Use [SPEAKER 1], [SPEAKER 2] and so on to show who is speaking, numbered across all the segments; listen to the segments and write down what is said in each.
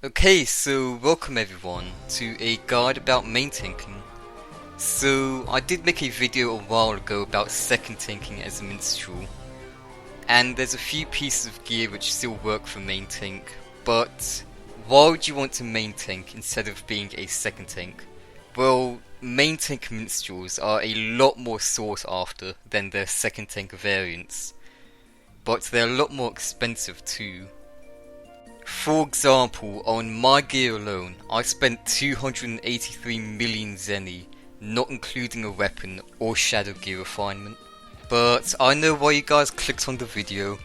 [SPEAKER 1] Okay, so welcome everyone to a guide about main tanking. So I did make a video a while ago about second tanking as a minstrel, and there's a few pieces of gear which still work for main tank, but why would you want to main tank instead of being a second tank? Well, main tank minstrels are a lot more sought after than their second tank variants, but they're a lot more expensive too. For example, on my gear alone, I spent 283 million zenny, not including a weapon or shadow gear refinement. But I know why you guys clicked on the video,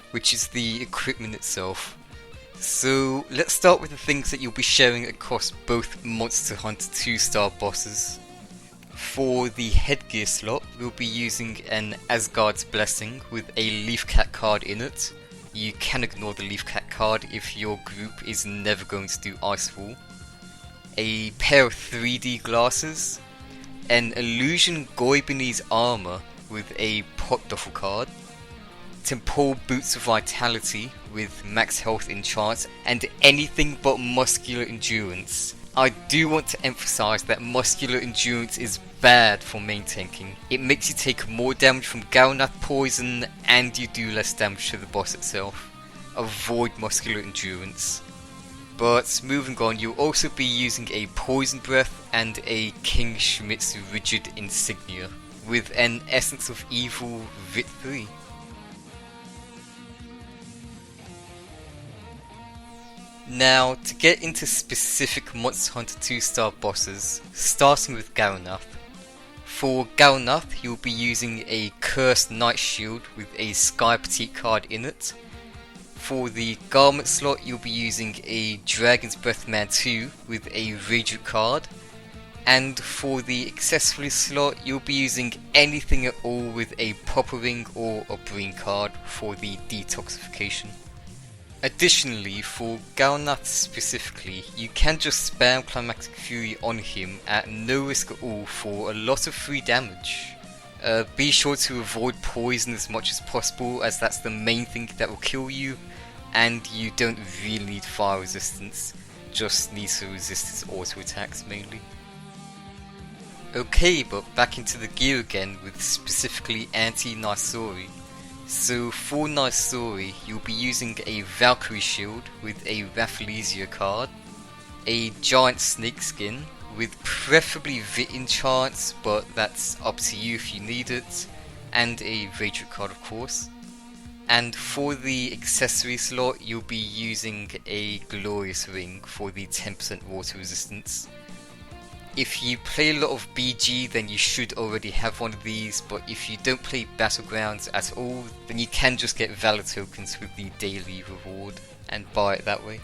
[SPEAKER 1] which is the equipment itself. So let's start with the things that you'll be sharing across both Monster Hunter 2-star bosses. For the headgear slot, we'll be using an Asgard's Blessing with a Leaf Cat card in it. You can ignore the Leaf Cat card if your group is never going to do Icefall. A pair of 3D glasses, an Illusion Goibinese armor with a Pot Duffel card, Temporal Boots of Vitality with max health enchant, and anything but muscular endurance. I do want to emphasize that muscular endurance is bad for main tanking. It makes you take more damage from Galnath poison and you do less damage to the boss itself. Avoid muscular endurance. But moving on, you'll also be using a Poison Breath and a King Schmidt's Rigid Insignia with an Essence of Evil Vit 3. Now, to get into specific Monster Hunter 2-star bosses, starting with Galnath. For Galnath, you'll be using a Cursed Knight Shield with a Sky Petite card in it. For the Garment slot, you'll be using a Dragon's Breath Man 2 with a Radiant card. And for the accessory slot, you'll be using anything at all with a Popper Ring or a Breen card for the detoxification. Additionally, for Galnath specifically, you can just spam Climactic Fury on him at no risk at all for a lot of free damage. Be sure to avoid poison as much as possible, as that's the main thing that will kill you, and you don't really need fire resistance, just need to resist his auto attacks mainly. Okay, but back into the gear again with specifically anti-Nysori. So for Nysori, you'll be using a Valkyrie shield with a Rafflesia card, a Giant Snakeskin with preferably Vit enchants, but that's up to you if you need it, and a Radiant card of course. And for the accessory slot, you'll be using a Glorious Ring for the 10% water resistance. If you play a lot of BG, then you should already have one of these, but if you don't play Battlegrounds at all, then you can just get Valor tokens with the daily reward and buy it that way.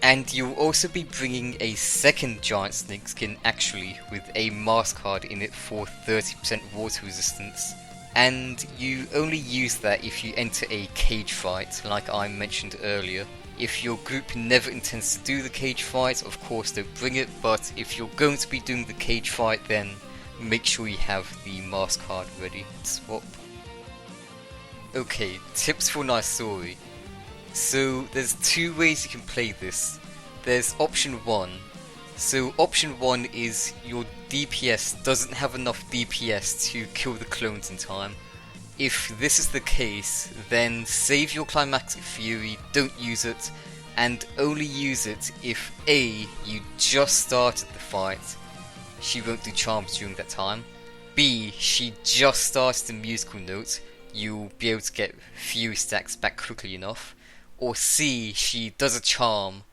[SPEAKER 1] And you'll also be bringing a second Giant Snakeskin actually, with a Mask card in it for 30% water resistance. And you only use that if you enter a cage fight, like I mentioned earlier. If your group never intends to do the cage fight, of course don't bring it, but if you're going to be doing the cage fight, then make sure you have the Mask card ready to swap. Okay, tips for Nysori. So there's two ways you can play this. There's option 1. So option 1 is your DPS doesn't have enough DPS to kill the clones in time. If this is the case, then save your Climactic Fury, don't use it, and only use it if A, you just started the fight, she won't do charms during that time, B, she just started the musical note, you'll be able to get Fury stacks back quickly enough, or C, she does a charm,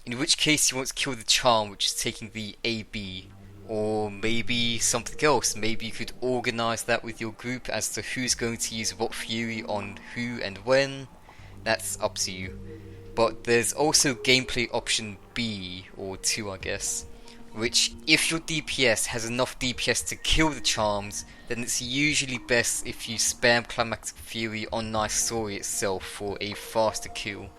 [SPEAKER 1] in which case you want to kill the charm which is taking the AB. Or maybe something else, maybe you could organise that with your group as to who's going to use what Fury on who and when, that's up to you. But there's also gameplay option B, or 2 I guess, which if your DPS has enough DPS to kill the charms, then it's usually best if you spam Climactic Fury on Nysori itself for a faster kill.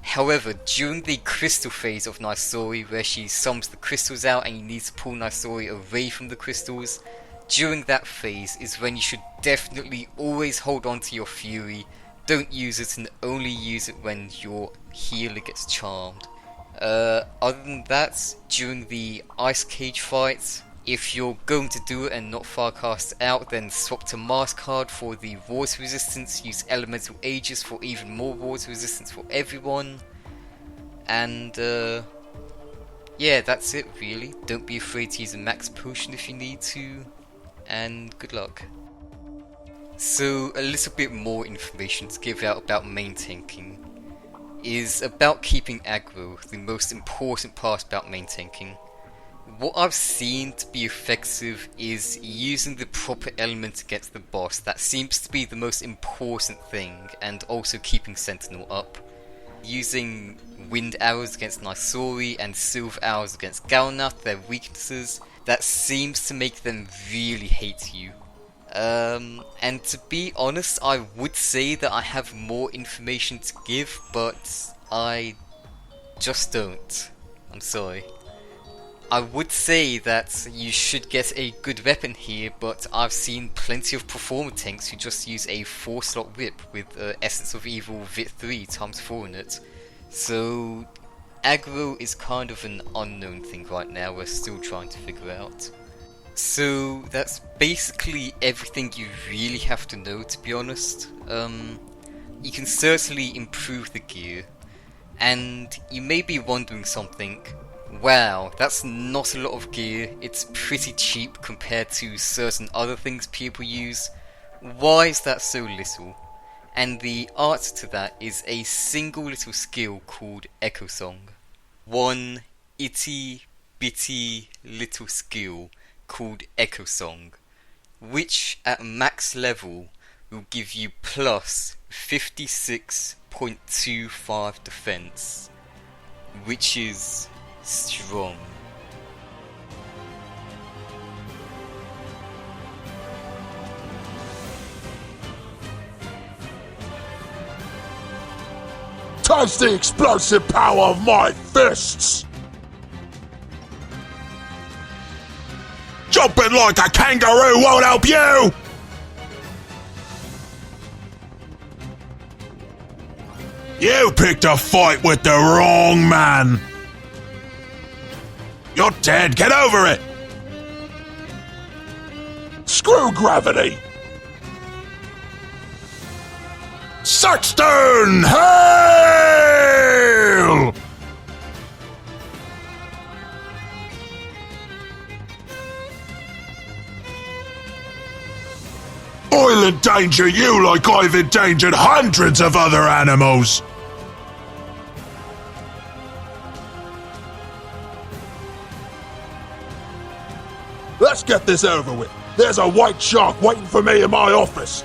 [SPEAKER 1] However, during the crystal phase of Nysori, where she summons the crystals out and you need to pull Nysori away from the crystals, during that phase is when you should definitely always hold on to your Fury, don't use it and only use it when your healer gets charmed. Other than that, during the Ice Cage fight, if you're going to do it and not farcast out, then swap to Mars card for the water resistance, use Elemental Aegis for even more water resistance for everyone, and yeah, that's it really. Don't be afraid to use a max potion if you need to, and good luck. So, a little bit more information to give out about main tanking is about keeping aggro, the most important part about main tanking. What I've seen to be effective is using the proper element against the boss. That seems to be the most important thing, and also keeping Sentinel up. Using wind arrows against Nysori and silver arrows against Galnath, their weaknesses, that seems to make them really hate you. And to be honest, I would say that I have more information to give, but I just don't. I'm sorry. I would say that you should get a good weapon here, but I've seen plenty of performer tanks who just use a 4-slot whip with Essence of Evil Vit 3 times 4 in it. So aggro is kind of an unknown thing right now, we're still trying to figure out. So that's basically everything you really have to know, to be honest. You can certainly improve the gear, and you may be wondering something. Wow, that's not a lot of gear, it's pretty cheap compared to certain other things people use. Why is that so little? And the answer to that is a single little skill called Echo Song. One itty bitty little skill called Echo Song, which at max level will give you plus 56.25 defense, which is strong.
[SPEAKER 2] Taste the explosive power of my fists! Jumping like a kangaroo won't help you! You picked a fight with the wrong man! You're dead, get over it! Screw gravity! Saxton, hail! I'll endanger you like I've endangered hundreds of other animals! Let's get this over with. There's a white shark waiting for me in my office.